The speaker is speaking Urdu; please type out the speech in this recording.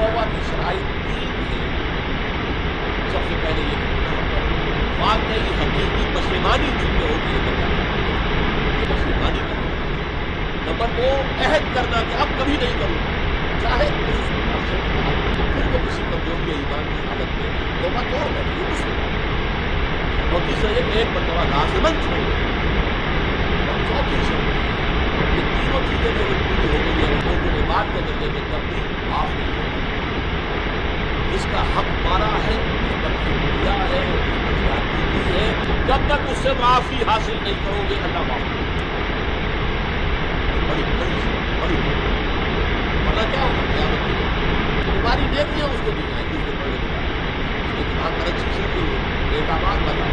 توبہ کی شرائط تین ہیں. سب سے پہلے یہ واقعی حقیقی پشیمانی دل میں ہوتی ہے بچہ، یہ پشیمانی کرنا. نمبر دو، عہد کرنا کہ اب کبھی نہیں کروں، چاہے پھر وہ کسی کمزوری ایمان کی حالت میں توبہ توڑ بیٹھے مسلم. اور تیسرا یہ کہ ایک مرتبہ لازمن چھوڑ دیں. اور چوتھی شرط، یہ تینوں چیزیں جو پوری ہو گئی ہیں وہ جو بات کے درجے میں تب بھی معاف نہیں ہوگا. جس کا حق مارا ہے، جس پر کیا ہے، جس پر زیادتی کی ہے، جب تک اس سے معافی حاصل نہیں کرو گے اللہ معاف کرے گا. بڑی بڑی بڑی ورنہ کیا ہوگا قیامت کے دن تمہاری نیکیاں اس کو دی جائیں گی. اس کے پڑھنے کے بعد اس کے دماغ کرنسی سے ایک آباد لگا